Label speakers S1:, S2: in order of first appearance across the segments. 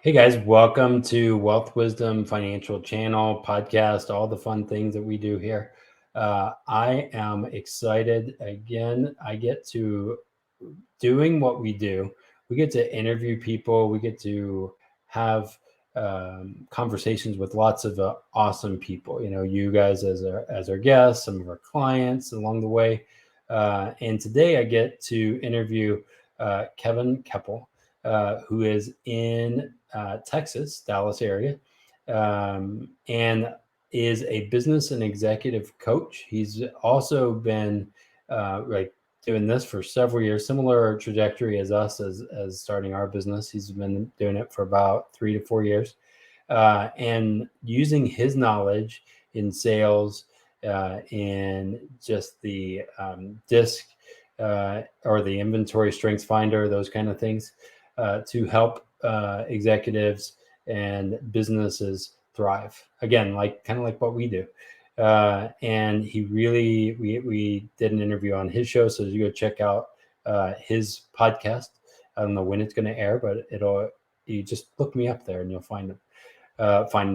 S1: Hey guys, welcome to Wealth Wisdom Financial Channel podcast, all the fun things that we do here. I am excited again. I get to doing what we do. We get to interview people. We get to have conversations with lots of awesome people. You know, you guys as our guests, some of our clients along the way. And today I get to interview Kevin Kepple, who is in Texas, Dallas area, and is a business and executive coach. He's also been doing this for several years, similar trajectory as us as starting our business. He's been doing it for about 3 to 4 years, and using his knowledge in sales, in just the disc or the inventory strengths finder, those kind of things, to help executives and businesses thrive. Again, kind of like what we do. And he really, we did an interview on his show, so you go check out his podcast. I don't know when it's going to air, but you just look me up there and you'll find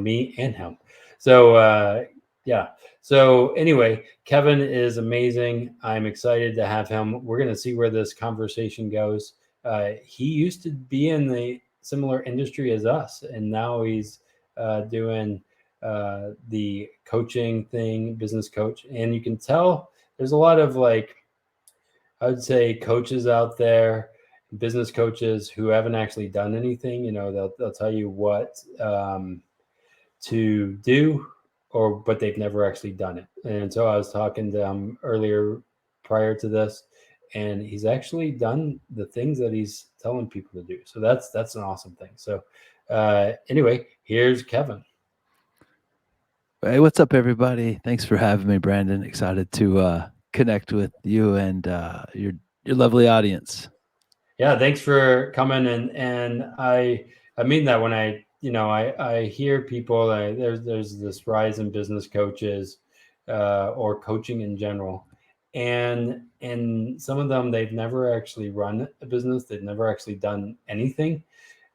S1: me and him. So yeah. So anyway, Kevin is amazing. I'm excited to have him. We're going to see where this conversation goes. He used to be in the similar industry as us, and now he's doing the coaching thing, business coach. And you can tell there's a lot of I would say coaches out there, business coaches who haven't actually done anything. You know, they'll tell you what to do, but they've never actually done it. And so I was talking to him earlier prior to this, and he's actually done the things that he's telling people to do. So that's an awesome thing. So anyway, here's Kevin.
S2: Hey, what's up, everybody? Thanks for having me, Brandon. Excited to connect with you and your lovely audience.
S1: Yeah, thanks for coming. And I mean that when I hear people, there's this rise in business coaches or coaching in general, and some of them, they've never actually run a business, they've never actually done anything,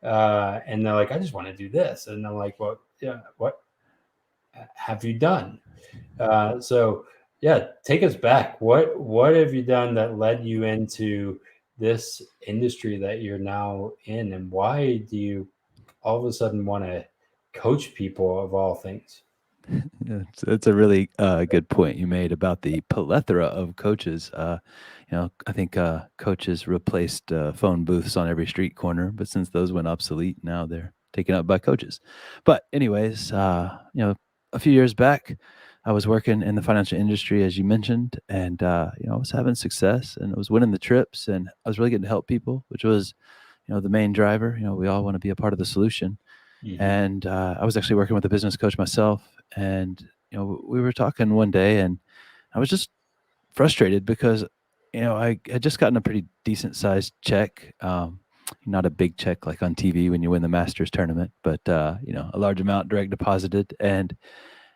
S1: and they're like, I just want to do this, and I'm like, well, yeah, what have you done? So yeah, take us back. What have you done that led you into this industry that you're now in, and why do you all of a sudden want to coach people of all things?
S2: It's a really good point you made about the plethora of coaches. I think coaches replaced phone booths on every street corner, but since those went obsolete, now they're taken up by coaches. But anyways, a few years back, I was working in the financial industry, as you mentioned, and I was having success and I was winning the trips, and I was really getting to help people, which was, the main driver. We all want to be a part of the solution.
S1: Mm-hmm.
S2: And I was actually working with a business coach myself, and we were talking one day, and I was just frustrated because I had just gotten a pretty decent sized check, not a big check like on TV when you win the Masters tournament, but a large amount direct deposited, and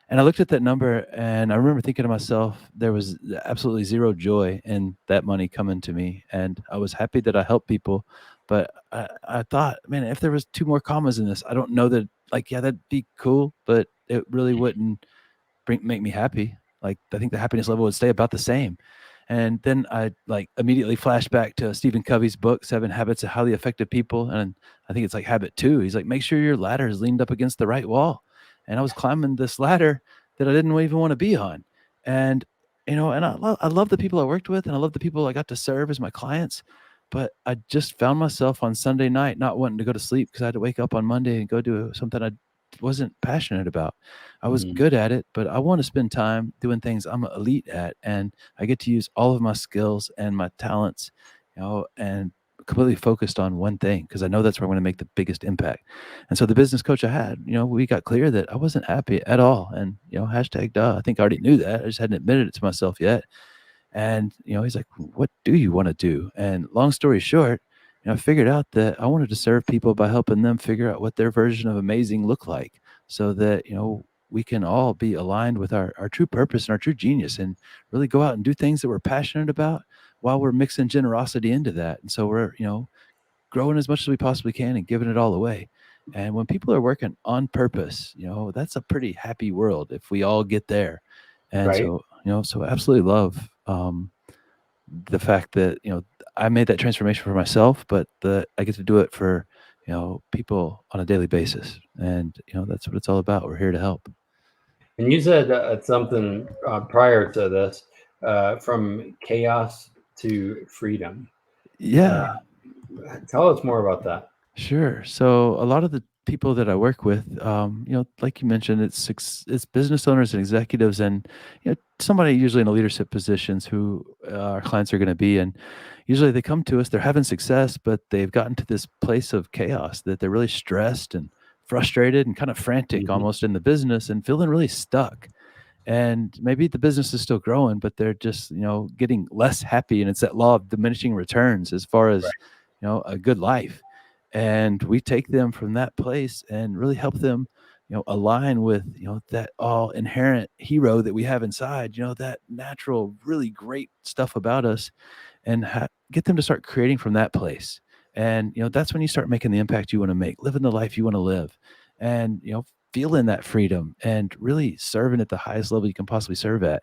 S2: I looked at that number, and I remember thinking to myself, there was absolutely zero joy in that money coming to me. And I was happy that I helped people. But I thought, man, if there was two more commas in this, I don't know that, yeah, that'd be cool, but it really wouldn't make me happy. Like, I think the happiness level would stay about the same. And then I immediately flashed back to Stephen Covey's book, 7 Habits of Highly Effective People. And I think it's like habit 2. He's like, make sure your ladder is leaned up against the right wall. And I was climbing this ladder that I didn't even want to be on. And, and I love the people I worked with, and I love the people I got to serve as my clients. But I just found myself on Sunday night not wanting to go to sleep because I had to wake up on Monday and go do something I wasn't passionate about. I was
S1: Mm-hmm.
S2: good at it, but I want to spend time doing things I'm elite at, and I get to use all of my skills and my talents, and completely focused on one thing because I know that's where I'm going to make the biggest impact. And so the business coach I had, we got clear that I wasn't happy at all. And, hashtag duh, I think I already knew that. I just hadn't admitted it to myself yet. And, he's like, what do you want to do? And long story short, I figured out that I wanted to serve people by helping them figure out what their version of amazing look like, so that, we can all be aligned with our true purpose and our true genius, and really go out and do things that we're passionate about while we're mixing generosity into that. And so we're, growing as much as we possibly can and giving it all away. And when people are working on purpose, that's a pretty happy world if we all get there. And
S1: Right.
S2: so, so I absolutely love the fact that, I made that transformation for myself, but I get to do it for, people on a daily basis. And, that's what it's all about. We're here to help.
S1: And you said something prior to this, from chaos to freedom. Uh,
S2: Yeah.
S1: Tell us more about that.
S2: Sure. So a lot of the people that I work with, like you mentioned, it's business owners and executives, and somebody usually in a leadership positions who our clients are going to be, and usually they come to us. They're having success, but they've gotten to this place of chaos that they're really stressed and frustrated and kind of frantic
S1: Mhm.
S2: almost in the business and feeling really stuck. And maybe the business is still growing, but they're just getting less happy, and it's that law of diminishing returns as far as a good life. And we take them from that place and really help them align with that all inherent hero that we have inside, that natural really great stuff about us, and get them to start creating from that place. And that's when you start making the impact you want to make, living the life you want to live, and feeling that freedom and really serving at the highest level you can possibly serve at.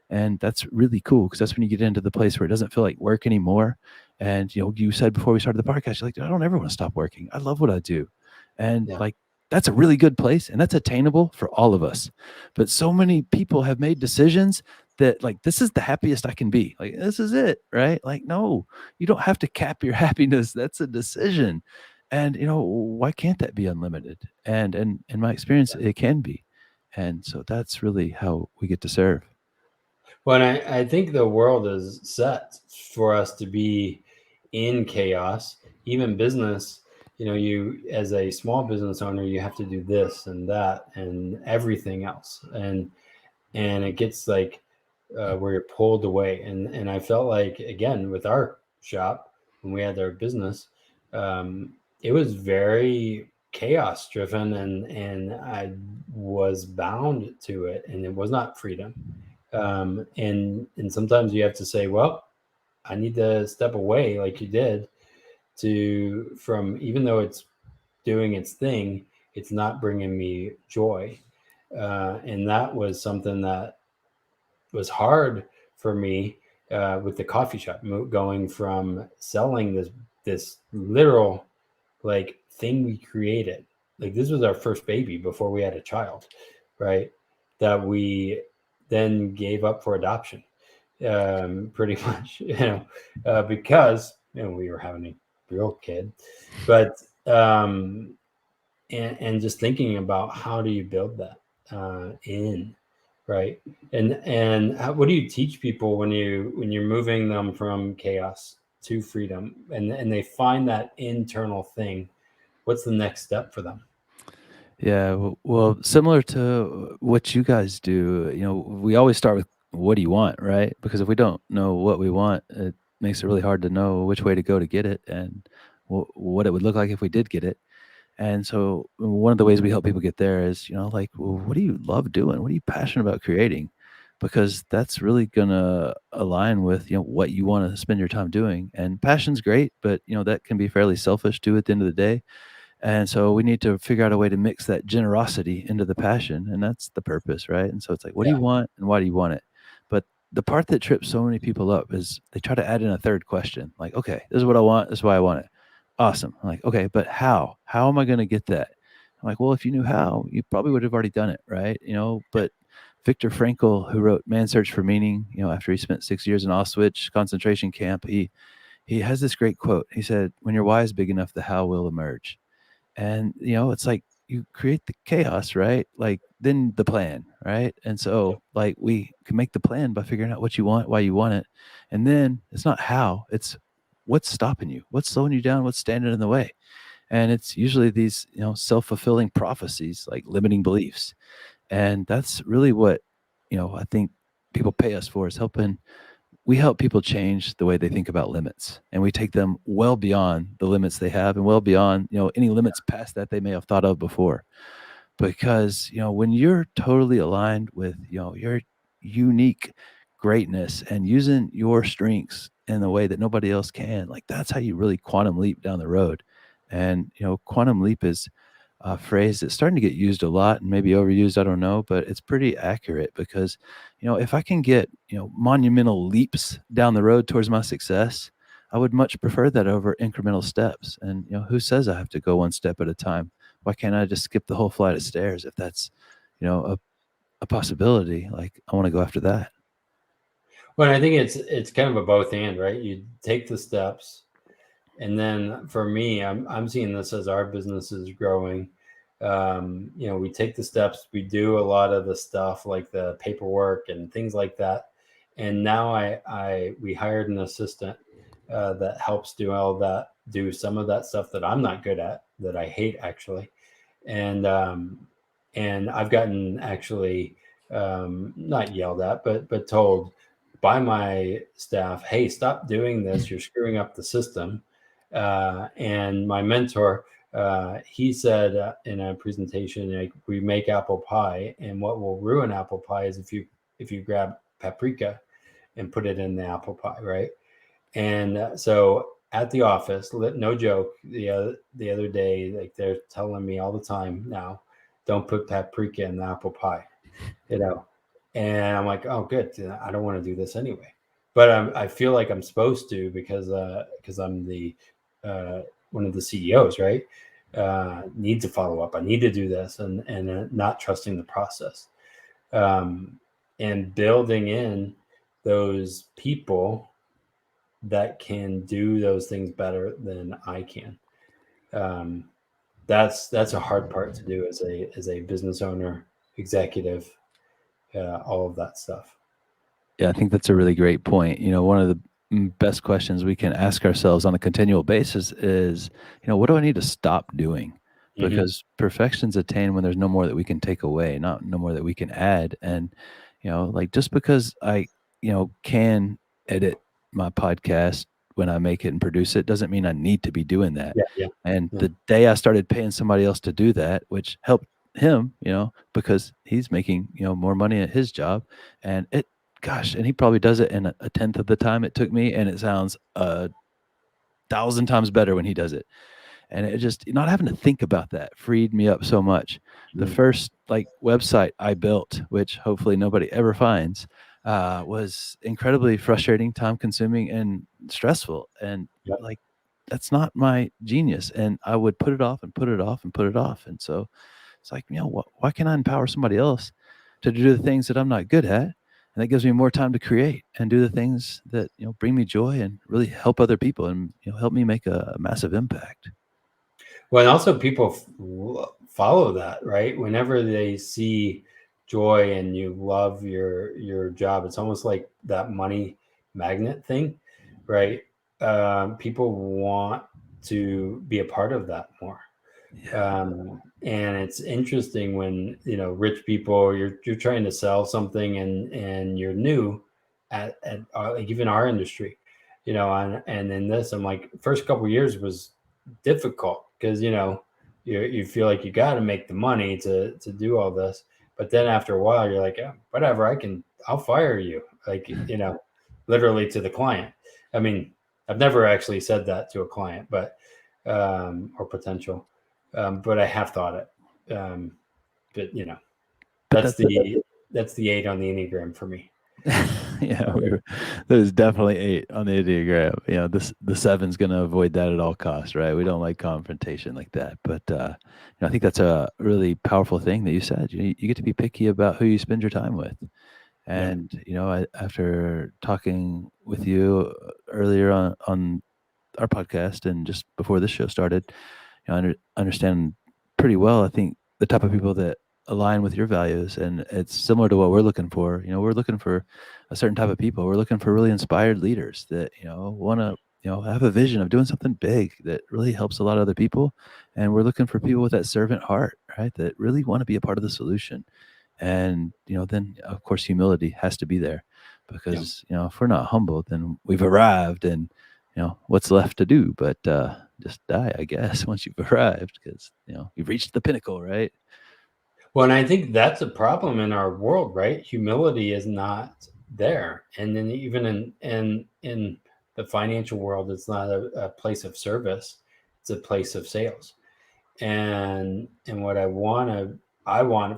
S2: And that's really cool because that's when you get into the place where it doesn't feel like work anymore. And you said before we started the podcast, you're like, I don't ever want to stop working. I love what I do. And
S1: Yeah.
S2: like, that's a really good place, and that's attainable for all of us. But so many people have made decisions that, like, this is the happiest I can be. Like, this is it, right? Like, no, you don't have to cap your happiness. That's a decision. And why can't that be unlimited? And in my experience, it can be. And so that's really how we get to serve.
S1: Well, I think the world is set for us to be in chaos. Even business, you as a small business owner, you have to do this and that and everything else, and it gets like where you're pulled away. And I felt like, again, with our shop when we had our business, um, it was very chaos driven, and I was bound to it, and it was not freedom. And sometimes you have to say, well, I need to step away, like you did, to from, even though it's doing its thing, it's not bringing me joy. And that was something that was hard for me, with the coffee shop, going from selling this literal like thing we created. Like, this was our first baby before we had a child, right? That we then gave up for adoption, pretty much, because we were having a real kid. But and just thinking about how do you build that in, right? And what do you teach people when you're moving them from chaos to freedom, and they find that internal thing? What's the next step for them?
S2: Yeah, well, similar to what you guys do, we always start with what do you want, right? Because if we don't know what we want, it makes it really hard to know which way to go to get it, and what it would look like if we did get it. And so one of the ways we help people get there is, like, well, what do you love doing? What are you passionate about creating? Because that's really gonna align with, what you want to spend your time doing. And passion's great, but that can be fairly selfish too at the end of the day. And so we need to figure out a way to mix that generosity into the passion, and that's the purpose, right? And so it's like, what do
S1: Yeah.
S2: you want and why do you want it? But the part that trips so many people up is they try to add in a third question, like, okay, this is what I want, this is why I want it. Awesome. I'm like, okay, but how? How am I going to get that? I'm like, well, if you knew how, you probably would have already done it, right? But Viktor Frankl, who wrote Man's Search for Meaning, after he spent 6 years in Auschwitz concentration camp, he has this great quote. He said, when your why is big enough, the how will emerge. And it's like you create the chaos, right? Like, then the plan, right? And so, like, we can make the plan by figuring out what you want, why you want it. And then it's not how, it's what's stopping you, what's slowing you down, what's standing in the way. And it's usually these self-fulfilling prophecies, like limiting beliefs. And that's really what I think people pay us for, is helping. We help people change the way they think about limits, and we take them well beyond the limits they have, and well beyond any limits past that they may have thought of before. Because when you're totally aligned with your unique greatness and using your strengths in a way that nobody else can, like, that's how you really quantum leap down the road. And quantum leap is phrase that's starting to get used a lot and maybe overused. I don't know, but it's pretty accurate because, if I can get, monumental leaps down the road towards my success, I would much prefer that over incremental steps. And, who says I have to go one step at a time? Why can't I just skip the whole flight of stairs if that's, a possibility? Like, I want to go after that.
S1: Well, I think it's kind of a both and, right? You take the steps, and then for me, I'm seeing this as our business is growing. We take the steps, we do a lot of the stuff like the paperwork and things like that, and now we hired an assistant that helps do all that, do some of that stuff that I'm not good at, that I hate actually, and I've gotten actually not yelled at, but told by my staff, "Hey, stop doing this. You're screwing up the system." And my mentor, he said in a presentation, like, we make apple pie, and what will ruin apple pie is if you grab paprika and put it in the apple pie, right? And so at the office, no joke, the other day, like, they're telling me all the time now, don't put paprika in the apple pie, you know. And I'm like, oh, good. I don't want to do this anyway, but I feel like I'm supposed to because I'm the one of the CEOs, right? Need to follow up. I need to do this, and not trusting the process, and building in those people that can do those things better than I can. Um, that's a hard part to do as a business owner, executive, all of that stuff.
S2: Yeah, I think that's a really great point. One of the best questions we can ask ourselves on a continual basis is, what do I need to stop doing?
S1: Mm-hmm.
S2: Because perfection's attained when there's no more that we can take away, not no more that we can add. And, like just because I, can edit my podcast when I make it and produce it doesn't mean I need to be doing that.
S1: Yeah, yeah,
S2: And
S1: yeah,
S2: the day I started paying somebody else to do that, which helped him, because he's making, more money at his job, and gosh, and he probably does it in a tenth of the time it took me, and it sounds 1,000 times better when he does it. And it just not having to think about that freed me up so much. The
S1: mm,
S2: first, like, website I built, which hopefully nobody ever finds, was incredibly frustrating, time consuming, and stressful, and,
S1: yep.
S2: like, that's not my genius, and I would put it off and put it off and put it off, and so it's like, why can't I empower somebody else to do the things that I'm not good at? And that gives me more time to create and do the things that, bring me joy and really help other people and, help me make a massive impact.
S1: Well, and also people follow that, right? Whenever they see joy and you love your job, it's almost like that money magnet thing, right? People want to be a part of that more.
S2: Yeah.
S1: And it's interesting when rich people, you're trying to sell something, and you're new at like even our industry, and in this, I'm like, first couple of years was difficult because you feel like you got to make the money to do all this, but then after a while you're like, yeah, whatever, I'll fire you, like, literally to the client. I mean, I've never actually said that to a client, but or potential, but I have thought it. But
S2: But
S1: that's
S2: that's
S1: the 8 on the Enneagram for me.
S2: yeah, there's definitely 8 on the Enneagram. The 7's gonna avoid that at all costs, right? We don't like confrontation like that. But I think that's a really powerful thing that you said. You get to be picky about who you spend your time with.
S1: Yeah,
S2: And after talking with you earlier on our podcast and just before this show started, understand pretty well, I think, the type of people that align with your values, and it's similar to what we're looking for. We're looking for a certain type of people. We're looking for really inspired leaders that, want to, have a vision of doing something big that really helps a lot of other people. And we're looking for people with that servant heart, right? That really want to be a part of the solution. And, then of course humility has to be there,
S1: yeah.
S2: because, if we're not humble, then we've arrived, and, what's left to do but just die, I guess, once you've arrived, because you've reached the pinnacle, right?
S1: Well, and I think that's a problem in our world, right? Humility is not there, and then even in the financial world, it's not a place of service; it's a place of sales. And what I want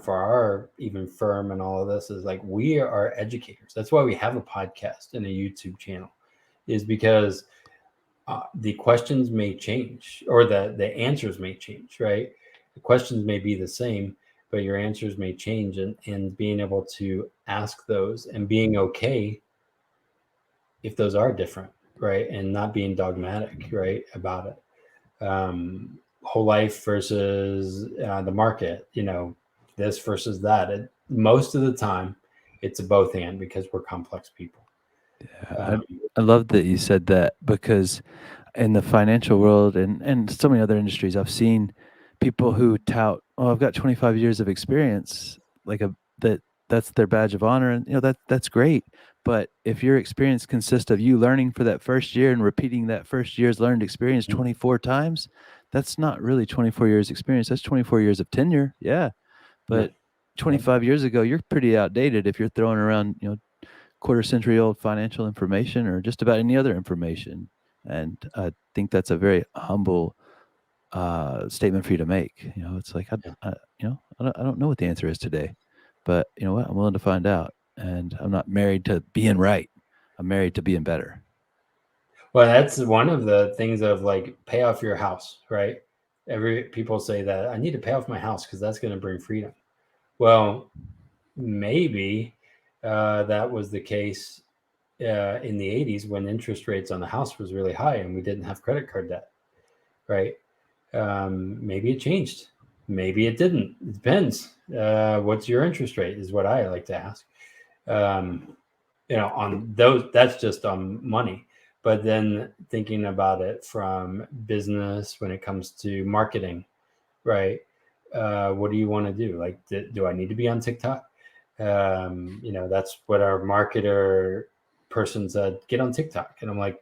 S1: for our even firm and all of this is like, we are educators. That's why we have a podcast and a YouTube channel, is because the questions may change, or the answers may change, right? The questions may be the same, but your answers may change, and being able to ask those and being okay if those are different, right? And not being dogmatic, right, about it. Whole life versus the market, this versus that. Most of the time, it's a both and, because we're complex people.
S2: Yeah,
S1: Um,
S2: I love that you said that because in the financial world and so many other industries, I've seen people who tout, "Oh, I've got 25 years of experience," like a that that's their badge of honor, and that's great. But if your experience consists of you learning for that first year and repeating that first year's learned experience 24 times, that's not really 24 years experience. That's 24 years of tenure. Yeah,
S1: yeah,
S2: but 25 years ago, you're pretty outdated if you're throwing around, quarter century old financial information or just about any other information. And I think that's a very humble statement for you to make. It's like
S1: yeah.
S2: I don't know what the answer is today, but you know what? I'm willing to find out. And I'm not married to being right. I'm married to being better.
S1: Well, that's one of the things of like, pay off your house, right? Every people say that I need to pay off my house because that's going to bring freedom. Well, maybe that was the case in the 80s, when interest rates on the house was really high and we didn't have credit card debt, right? Maybe it changed. Maybe it didn't. It depends. What's your interest rate is what I like to ask. Um, on those, that's just on money. But then thinking about it from business, when it comes to marketing, right? What do you want to do? Like, do I need to be on TikTok? That's what our marketer person said, get on TikTok. And I'm like,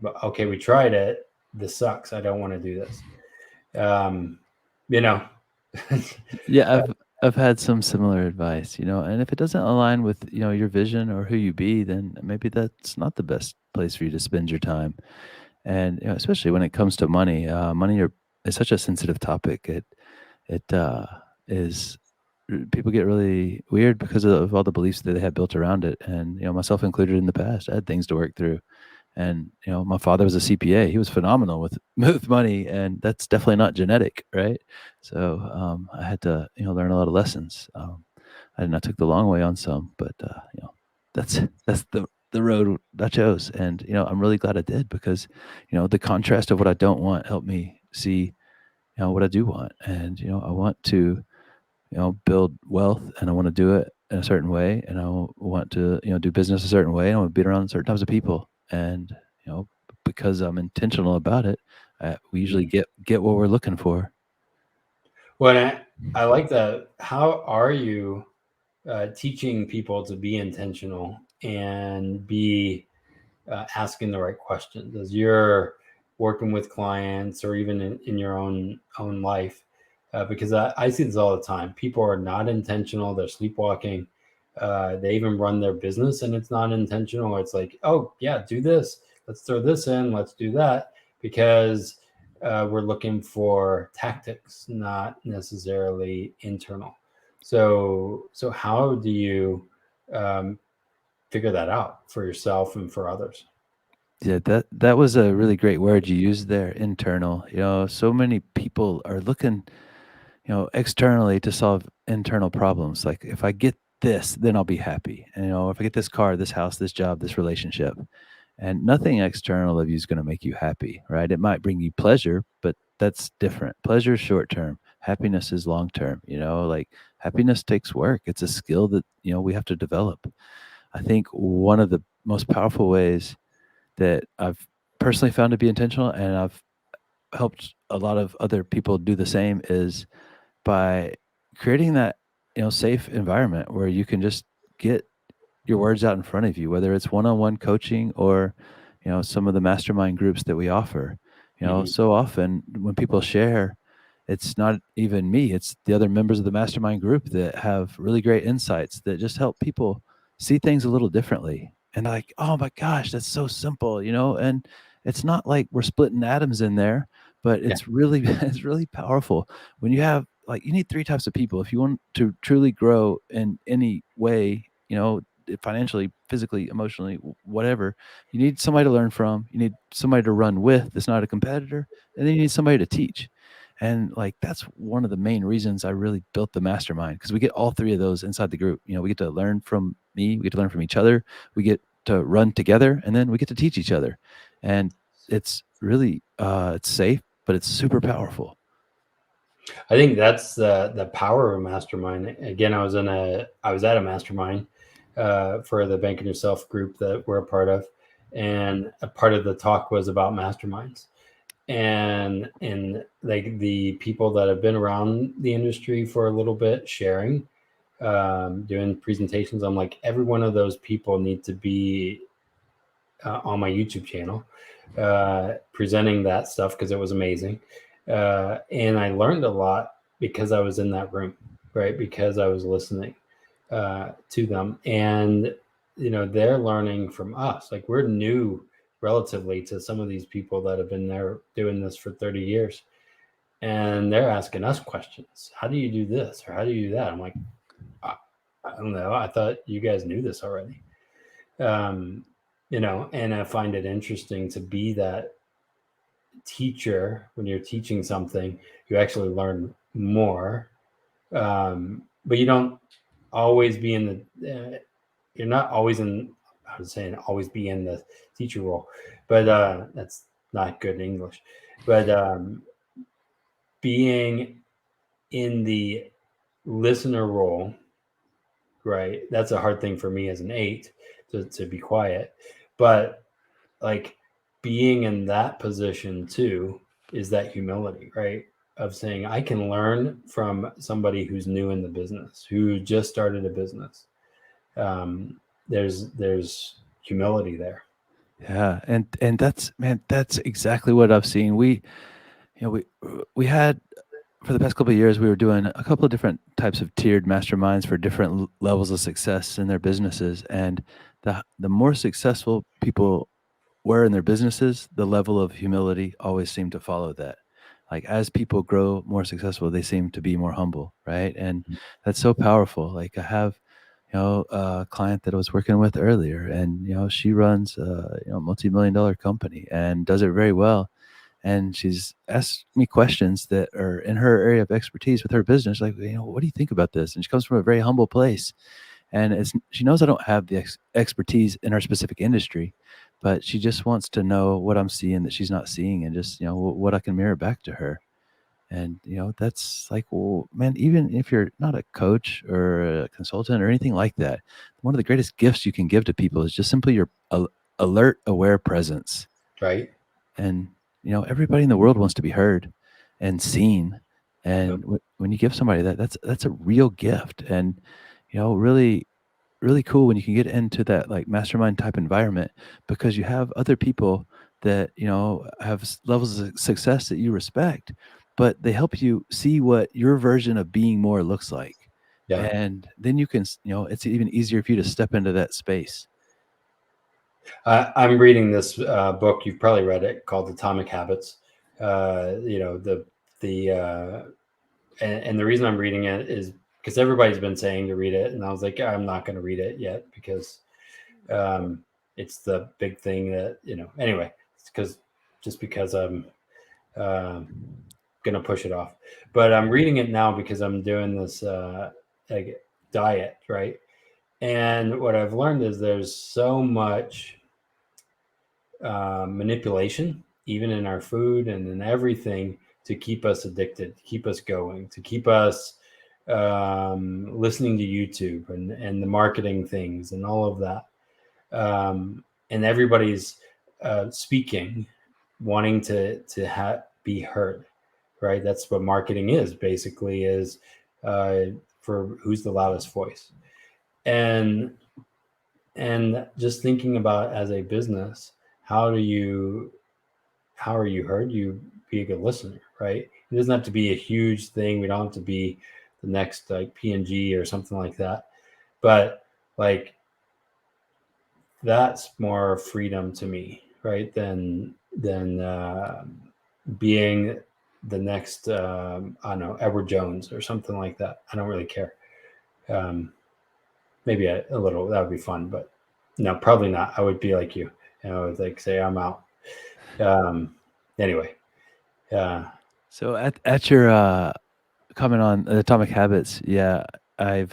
S1: well, okay, we tried it. This sucks. I don't want to do this. Um, you know,
S2: Yeah, I've had some similar advice, and if it doesn't align with, your vision or who you be, then maybe that's not the best place for you to spend your time. And especially when it comes to money, is such a sensitive topic. It is people get really weird because of all the beliefs that they have built around it, and myself included in the past, I had things to work through. And my father was a CPA. He was phenomenal with with money, and that's definitely not genetic, right? So I had to learn a lot of lessons. I took the long way on some, but that's that's the road I chose, and I'm really glad I did because the contrast of what I don't want helped me see what I do want, and I want to build wealth, and I want to do it in a certain way, and I want to do business a certain way, and I want to be around certain types of people, and because I'm intentional about it, we usually get what we're looking for.
S1: well, I like that. How are you teaching people to be intentional and be asking the right questions as you're working with clients, or even in your own life? Because I see this all the time. People are not intentional. They're sleepwalking. They even run their business and it's not intentional. It's like, oh yeah, do this. Let's throw this in. Let's do that, because we're looking for tactics, not necessarily internal. So how do you um, figure that out for yourself and for others?
S2: Yeah, that was a really great word you used there, internal. So many people are looking externally to solve internal problems. Like, if I get this, then I'll be happy. And, if I get this car, this house, this job, this relationship, and nothing external of you is going to make you happy, right? It might bring you pleasure, but that's different. Pleasure is short term. Happiness is long term. Like, happiness takes work. It's a skill that, we have to develop. I think one of the most powerful ways that I've personally found to be intentional, and I've helped a lot of other people do the same, is by creating that safe environment where you can just get your words out in front of you, whether it's one-on-one coaching or some of the mastermind groups that we offer.
S1: Hmm.
S2: So often when people share, it's not even me, it's the other members of the mastermind group that have really great insights that just help people see things a little differently, and like, oh my gosh, that's so simple. And it's not like we're splitting atoms in there, but
S1: Yeah.
S2: it's really it's really powerful when you have like you need three types of people if you want to truly grow in any way, financially, physically, emotionally, whatever. You need somebody to learn from, you need somebody to run with that's not a competitor, and then you need somebody to teach. And like that's one of the main reasons I really built the mastermind, because we get all three of those inside the group. We get to learn from me, we get to learn from each other, we get to run together, and then we get to teach each other. And it's really it's safe, but it's super powerful.
S1: I think that's the power of a mastermind. Again, I was at a mastermind for the Bank on Yourself group that we're a part of, and a part of the talk was about masterminds, and like the people that have been around the industry for a little bit sharing, doing presentations. I'm like, every one of those people need to be on my YouTube channel, presenting that stuff because it was amazing. And I learned a lot because I was in that room, right? Because I was listening to them. And, they're learning from us. Like, we're new relatively to some of these people that have been there doing this for 30 years. And they're asking us questions. How do you do this? Or how do you do that? I'm like, I don't know. I thought you guys knew this already. Um, and I find it interesting to be that teacher. When you're teaching something, you actually learn more, but you don't always be in you're not always in, I was saying always be in the teacher role, but that's not good English. But being in the listener role, right? That's a hard thing for me as an 8 to be quiet. But like, being in that position too is that humility, right? Of saying, I can learn from somebody who's new in the business, who just started a business. There's humility there.
S2: Yeah, and that's, man, that's exactly what I've seen. We had, for the past couple of years, we were doing a couple of different types of tiered masterminds for different levels of success in their businesses, and the more successful people were in their businesses, the level of humility always seemed to follow that. Like as people grow more successful, they seem to be more humble, right? And that's so powerful. Like I have, a client that I was working with earlier, and she runs a multi-million-dollar company and does it very well. And she's asked me questions that are in her area of expertise with her business, like, what do you think about this? And she comes from a very humble place, and she knows I don't have the expertise in her specific industry, but she just wants to know what I'm seeing that she's not seeing, and just what I can mirror back to her. And that's like, well, man, even if you're not a coach or a consultant or anything like that, one of the greatest gifts you can give to people is just simply your alert, aware presence.
S1: Right.
S2: And everybody in the world wants to be heard and seen.
S1: Yep.
S2: And when you give somebody that, that's a real gift. And really, really cool when you can get into that like mastermind type environment, because you have other people that have levels of success that you respect, but they help you see what your version of being more looks like.
S1: Yeah.
S2: And then you can, it's even easier for you to step into that space.
S1: I'm reading this book. You've probably read it, called Atomic Habits. The and the reason I'm reading it is because everybody's been saying to read it, and I was like, I'm not going to read it yet because it's the big thing that Anyway, it's because I'm going to push it off. But I'm reading it now because I'm doing this like diet, right? And what I've learned is there's so much manipulation, even in our food and in everything, to keep us addicted, to keep us going, to keep us listening to YouTube and the marketing things and all of that. And everybody's speaking, wanting to be heard, right? That's what marketing is basically, is for who's the loudest voice. And just thinking about, as a business, how are you heard? You be a good listener, right? It doesn't have to be a huge thing. We don't have to be the next like P&G or something like that, but like, that's more freedom to me, right? Than being the next, I don't know, Edward Jones or something like that. I don't really care. Maybe a little, that would be fun, but no, probably not. I would be like you, like say I'm out. Anyway,
S2: So at your comment on Atomic Habits, yeah, I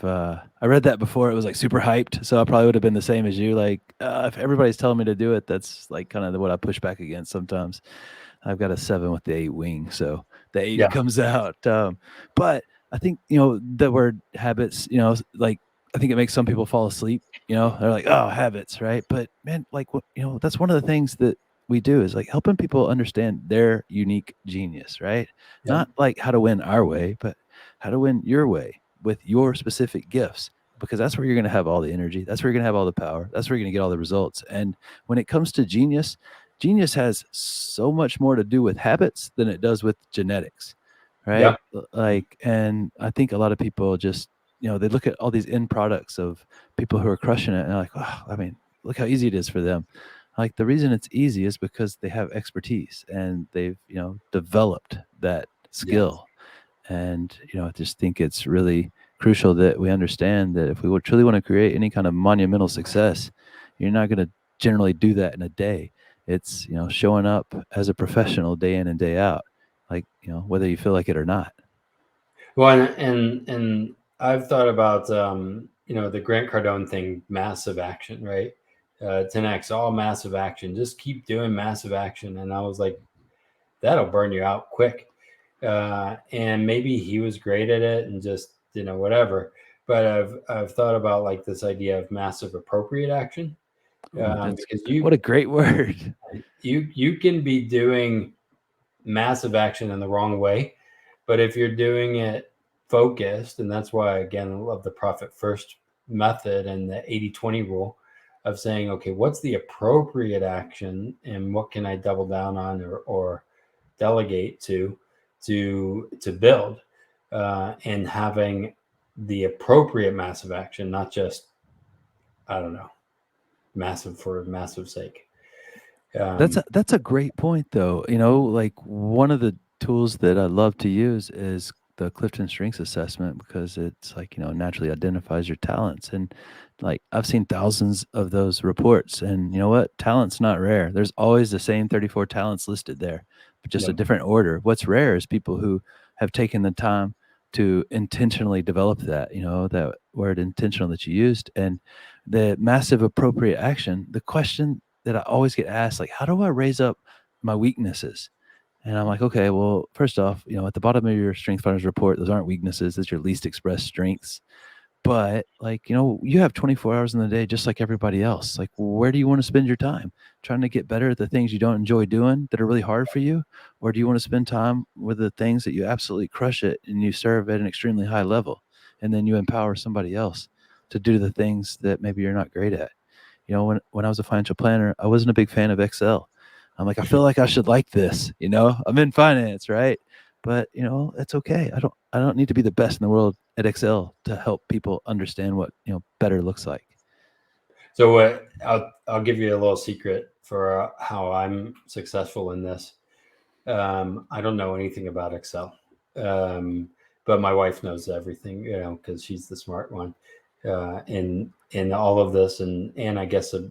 S2: read that before. It was like super hyped, so I probably would have been the same as you. Like, if everybody's telling me to do it, that's like kind of what I push back against sometimes. I've got a 7 with the 8 wing, so the 8
S1: yeah,
S2: comes out. But I think, the word habits, like, I think it makes some people fall asleep. They're like, oh, habits, right? But man, like, that's one of the things that we do is like helping people understand their unique genius, right?
S1: yeah,
S2: Not like how to win our way, but how to win your way with your specific gifts, because that's where you're going to have all the energy. That's where you're going to have all the power. That's where you're going to get all the results. And when it comes to genius, genius has so much more to do with habits than it does with genetics,
S1: yeah.
S2: right? Like, and I think a lot of people just, they look at all these end products of people who are crushing it and they're like, oh, I mean, look how easy it is for them. Like, the reason it's easy is because they have expertise and they've, developed that
S1: Yes.
S2: skill. And, I just think it's really crucial that we understand that if we would truly want to create any kind of monumental success, you're not going to generally do that in a day. It's, showing up as a professional day in and day out, like, whether you feel like it or not.
S1: Well, and I've thought about, the Grant Cardone thing, massive action, right? 10x, all massive action. Just keep doing massive action. And I was like, that'll burn you out quick. And maybe he was great at it and just, whatever. But I've thought about like this idea of massive appropriate action,
S2: Ooh, that's
S1: because
S2: what a great word.
S1: you can be doing massive action in the wrong way, but if you're doing it focused, and that's why again I love the profit first method and the 80-20 rule of saying, okay, what's the appropriate action and what can I double down on or delegate to build, and having the appropriate massive action, not just, I don't know, massive for massive sake.
S2: That's a great point though. Like, one of the tools that I love to use is the Clifton Strengths Assessment, because it's like, naturally identifies your talents. And like, I've seen thousands of those reports, and you know what? Talent's not rare. There's always the same 34 talents listed there, but just a
S1: Yep.
S2: different order. What's rare is people who have taken the time to intentionally develop that, that word intentional that you used. And the massive appropriate action, the question that I always get asked, like, how do I raise up my weaknesses? And I'm like, okay, well, first off, at the bottom of your Strength Finders report, those aren't weaknesses, that's your least expressed strengths. But like, you have 24 hours in the day just like everybody else. Like, where do you want to spend your time? Trying to get better at the things you don't enjoy doing that are really hard for you? Or do you want to spend time with the things that you absolutely crush it and you serve at an extremely high level? And then you empower somebody else to do the things that maybe you're not great at. When I was a financial planner, I wasn't a big fan of Excel. I'm like, I feel like I should like this. I'm in finance, right? But it's okay. I don't need to be the best in the world at Excel to help people understand what better looks like.
S1: So I'll give you a little secret for how I'm successful in this. I don't know anything about Excel, but my wife knows everything, because she's the smart one, in all of this, and I guess a,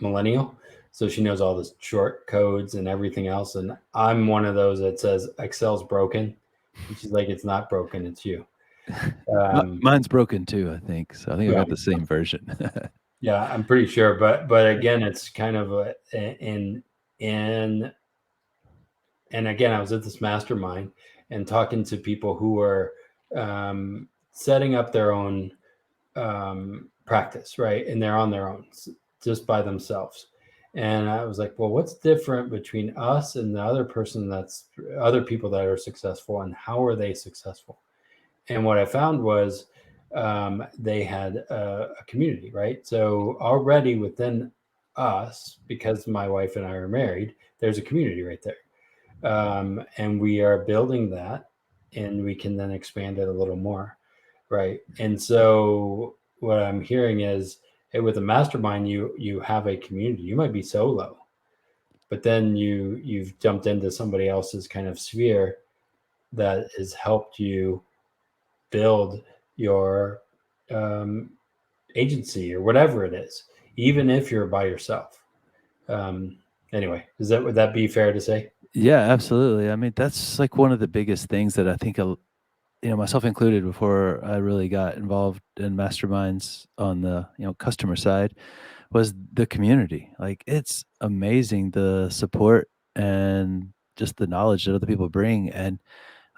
S1: millennial, so she knows all the short codes and everything else. And I'm one of those that says Excel's broken, and she's like, it's not broken, it's you. Um,
S2: Mine's broken too, I think. So I think I've
S1: yeah,
S2: got the same version.
S1: yeah, I'm pretty sure, but again, it's kind of in and again, I was at this mastermind and talking to people who were, setting up their own, practice, right? And they're on their own, just by themselves. And I was like, well, what's different between us and the other person, that's other people that are successful, and how are they successful? And what I found was, they had a community, right? So already within us, because my wife and I are married, there's a community right there, and we are building that, and we can then expand it a little more, right? And so what I'm hearing is, hey, with a mastermind, you have a community. You might be solo, but then you've jumped into somebody else's kind of sphere that has helped you build your agency or whatever it is, even if you're by yourself. Anyway, would that be fair to say?
S2: Yeah, absolutely. I mean, that's like one of the biggest things that I think, myself included, before I really got involved in masterminds on the, customer side, was the community. Like, it's amazing the support and just the knowledge that other people bring. And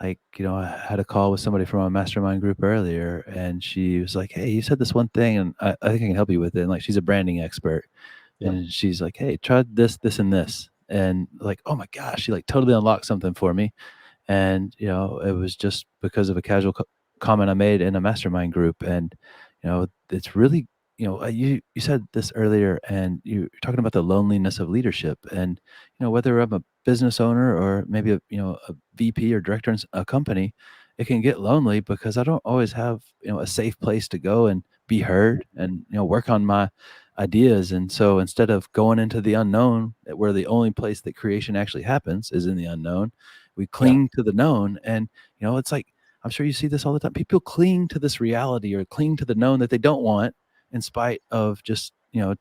S2: like, I had a call with somebody from a mastermind group earlier, and she was like, "Hey, you said this one thing, and I think I can help you with it." And like, she's a branding expert,
S1: Yeah.
S2: and she's like, "Hey, try this, this, and this." And like, oh my gosh, she like totally unlocked something for me. And it was just because of a casual comment I made in a mastermind group. And it's really, you said this earlier, and you're talking about the loneliness of leadership. And whether I'm a business owner or maybe a VP or director in a company, it can get lonely because I don't always have a safe place to go and be heard and work on my ideas. And so instead of going into the unknown, where the only place that creation actually happens is in the unknown, we
S1: Yeah.
S2: cling to the known. And it's like, I'm sure you see this all the time. People cling to this reality or cling to the known that they don't want, in spite of just having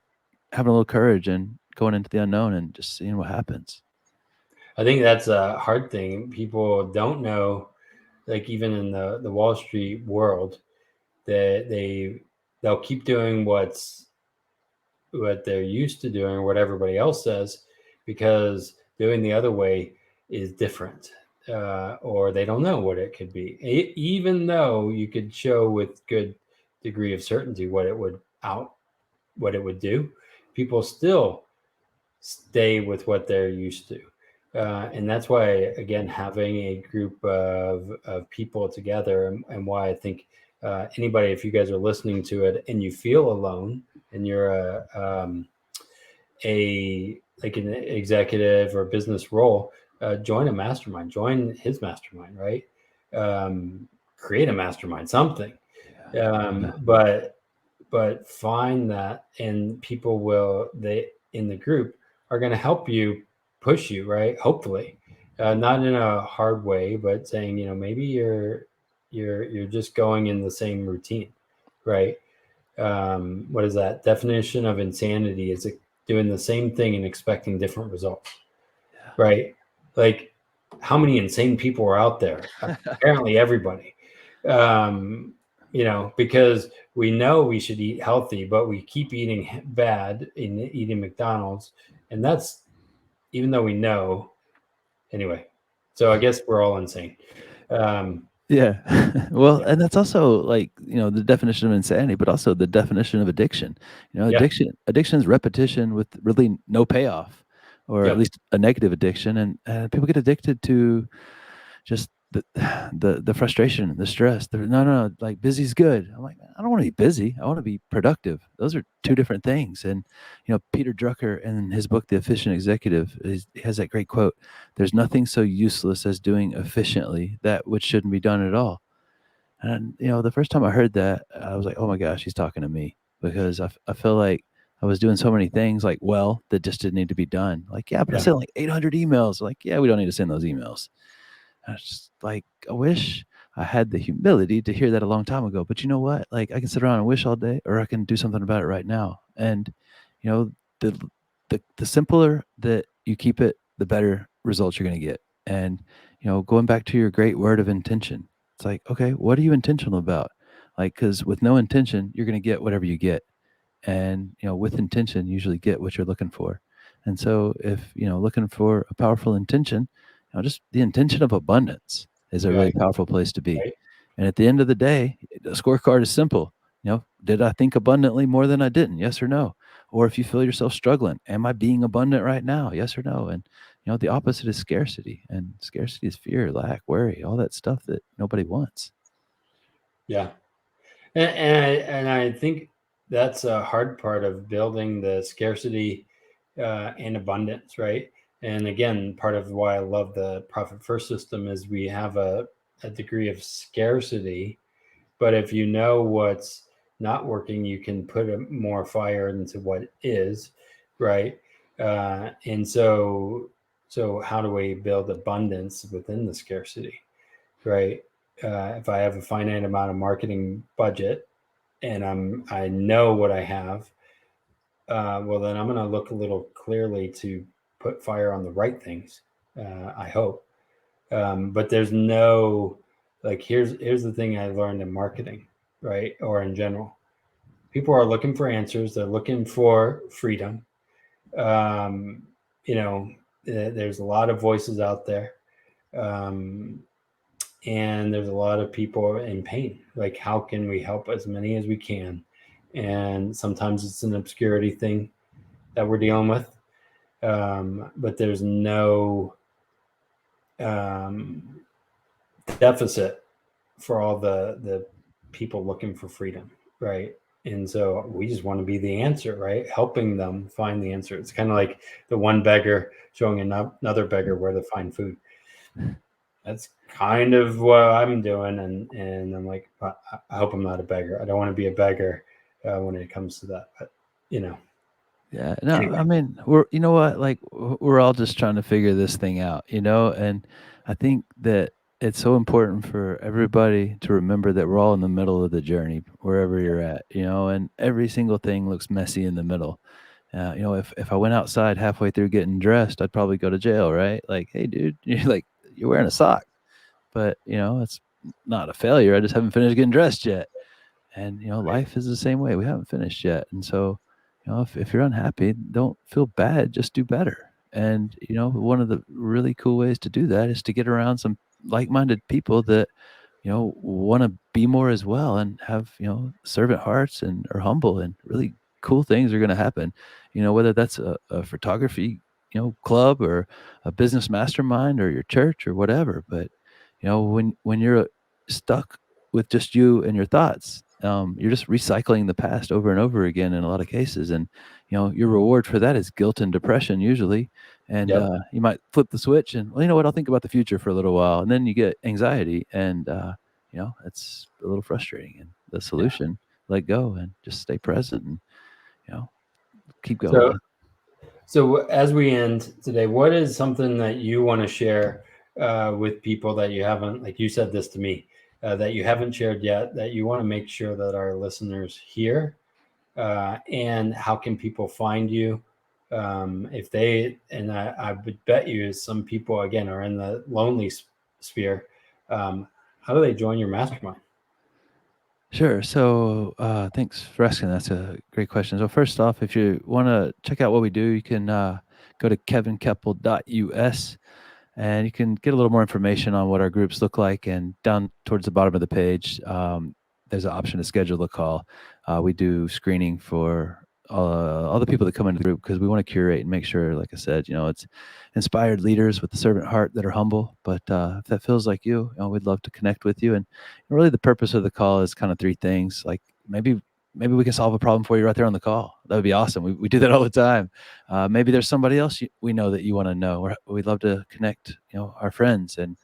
S2: a little courage and going into the unknown and just seeing what happens.
S1: I think that's a hard thing. People don't know, like even in the Wall Street world, that they'll keep doing what they're used to doing or what everybody else says, because doing the other way is different, or they don't know what it could be. Even though you could show with good degree of certainty what it would do, people still stay with what they're used to. And that's why, again, having a group of people together, and why I think anybody, if you guys are listening to it and you feel alone and you're a like an executive or business role, join a mastermind, join his mastermind, right? Create a mastermind, something.
S2: Yeah.
S1: But find that, and people will, they in the group are going to help you, push you, right? Hopefully, not in a hard way, but saying, maybe you're just going in the same routine, right? What is that definition of insanity? Is it doing the same thing and expecting different results, right? Like, how many insane people are out there? Apparently, everybody. Um, because we know we should eat healthy, but we keep eating bad and eating McDonald's, and that's even though we know. Anyway, so I guess we're all insane.
S2: Yeah. Well,
S1: Yeah,
S2: and that's also like, the definition of insanity, but also the definition of addiction.
S1: yeah,
S2: Addiction is repetition with really no payoff, or at
S1: yep,
S2: least a negative addiction. And people get addicted to just the the frustration, the stress. No, like busy's good. I'm like, I don't want to be busy. I want to be productive. Those are two different things. And Peter Drucker, in his book The Efficient Executive, he has that great quote: "There's nothing so useless as doing efficiently that which shouldn't be done at all." And the first time I heard that, I was like, "Oh my gosh, he's talking to me," because I feel like I was doing so many things like that just didn't need to be done. Like, yeah, but I
S1: yeah,
S2: sent like 800 emails. Like, yeah, we don't need to send those emails. I was just like, I wish I had the humility to hear that a long time ago. But you know what? Like, I can sit around and wish all day, or I can do something about it right now. And you know, the the simpler that you keep it, the better results you're going to get. And going back to your great word of intention, it's like, okay, what are you intentional about? Like, because with no intention, you're going to get whatever you get. And with intention, you usually get what you're looking for. And so if looking for a powerful intention, just the intention of abundance is a really
S1: right,
S2: powerful place to be.
S1: right.
S2: And at the end of the day, the scorecard is simple. Did I think abundantly more than I didn't? Yes or no? Or if you feel yourself struggling, am I being abundant right now? Yes or no? And the opposite is scarcity, and scarcity is fear, lack, worry, all that stuff that nobody wants.
S1: Yeah. And I think that's a hard part of building the scarcity and abundance, right? And again, part of why I love the profit first system is we have a degree of scarcity, but if you know what's not working, you can put more fire into what is, right? And so how do we build abundance within the scarcity, right? If I have a finite amount of marketing budget and I know what I have, well, then I'm going to look a little clearly to put fire on the right things. I hope, but there's no, like, here's the thing I learned in marketing, right, or in general. People are looking for answers. They're looking for freedom. Um, you know, there's a lot of voices out there, um, and there's a lot of people in pain. Like, how can we help as many as we can? And sometimes it's an obscurity thing that we're dealing with, but there's no um, deficit for all the people looking for freedom, right? And so we just want to be the answer, right? Helping them find the answer. It's kind of like the one beggar showing another beggar where to find food. That's kind of what I'm doing, and I'm like, I hope I'm not a beggar. I don't want to be a beggar when it comes to that. But you know,
S2: Yeah, no,
S1: anyway,
S2: I mean, we're you know what, like we're all just trying to figure this thing out, and I think that it's so important for everybody to remember that we're all in the middle of the journey, wherever you're at, and every single thing looks messy in the middle. If I went outside halfway through getting dressed, I'd probably go to jail, right? Like, hey, dude, you're wearing a sock, but it's not a failure. I just haven't finished getting dressed yet. And life is the same way. We haven't finished yet. And so, if you're unhappy, don't feel bad, just do better. And one of the really cool ways to do that is to get around some like-minded people that want to be more as well, and have servant hearts, and are humble, and really cool things are going to happen. Whether that's a photography club, or a business mastermind, or your church, or whatever. But when you're stuck with just you and your thoughts, you're just recycling the past over and over again in a lot of cases. And your reward for that is guilt and depression usually. And
S1: yep,
S2: you might flip the switch and, well, you know what, I'll think about the future for a little while, and then you get anxiety. And it's a little frustrating. And the
S1: yeah.
S2: solution, let go and just stay present, and you know keep
S1: So
S2: going.
S1: So, as we end today, what is something that you want to share with people that you haven't, like you said this to me, that you haven't shared yet, that you want to make sure that our listeners hear? And how can people find you? If they, and I would bet you some people, again, are in the lonely sphere. How do they join your mastermind?
S2: Sure. So, thanks for asking. That's a great question. So, first off, if you want to check out what we do, you can go to kevinkepple.us, and you can get a little more information on what our groups look like. And down towards the bottom of the page, there's an option to schedule a call. We do screening for all the people that come into the group, because we want to curate and make sure, like I said, it's inspired leaders with the servant heart that are humble. But if that feels like we'd love to connect with you. And really, the purpose of the call is kind of three things. Like, maybe we can solve a problem for you right there on the call. That would be awesome. We do that all the time. Maybe there's somebody else we know that you want to know. We'd love to connect, our friends. And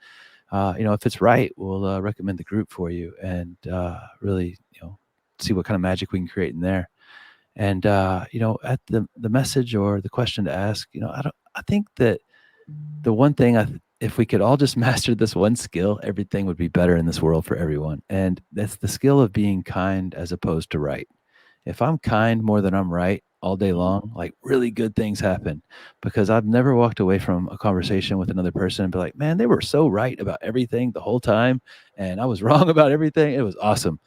S2: if it's right, we'll recommend the group for you, and really, see what kind of magic we can create in there. And at the message or the question to ask, I think that the one thing, if we could all just master this one skill, everything would be better in this world for everyone. And that's the skill of being kind as opposed to right. If I'm kind more than I'm right all day long, like, really good things happen, because I've never walked away from a conversation with another person and be like, man, they were so right about everything the whole time, and I was wrong about everything. It was awesome.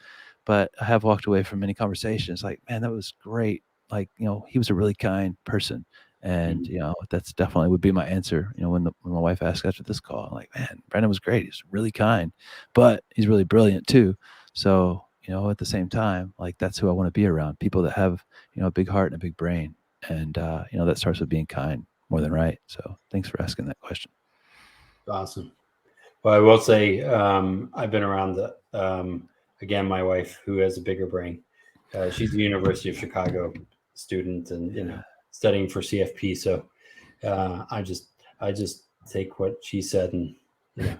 S2: But I have walked away from many conversations like, man, that was great. Like, he was a really kind person. And,
S1: Mhm.
S2: that's definitely would be my answer. When my wife asked after this call, I'm like, man, Brandon was great. He's really kind, but he's really brilliant too. So, at the same time, like, that's who I want to be around, people that have, a big heart and a big brain. And, that starts with being kind more than right. So thanks for asking that question.
S1: Awesome. Well, I will say I've been around again, my wife, who has a bigger brain. She's a University of Chicago student, and
S2: Yeah.
S1: studying for CFP. So I just take what she said, and you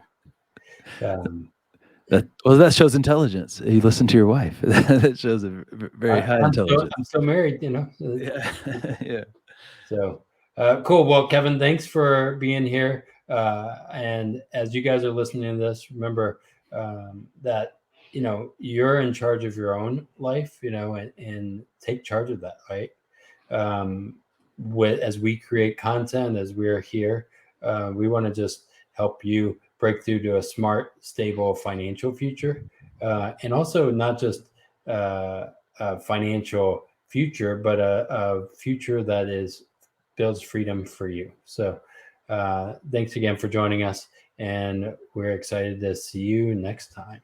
S1: know, um,
S2: That shows intelligence. You listen to your wife. That shows a very high
S1: I'm
S2: intelligence.
S1: still married.
S2: Yeah. Yeah.
S1: So Cool. Well, Kevin, thanks for being here. And as you guys are listening to this, remember that you're in charge of your own life, and take charge of that, right? As we create content, as we're here, we want to just help you break through to a smart, stable financial future, and also not just a financial future, but a future that builds freedom for you. So thanks again for joining us, and we're excited to see you next time.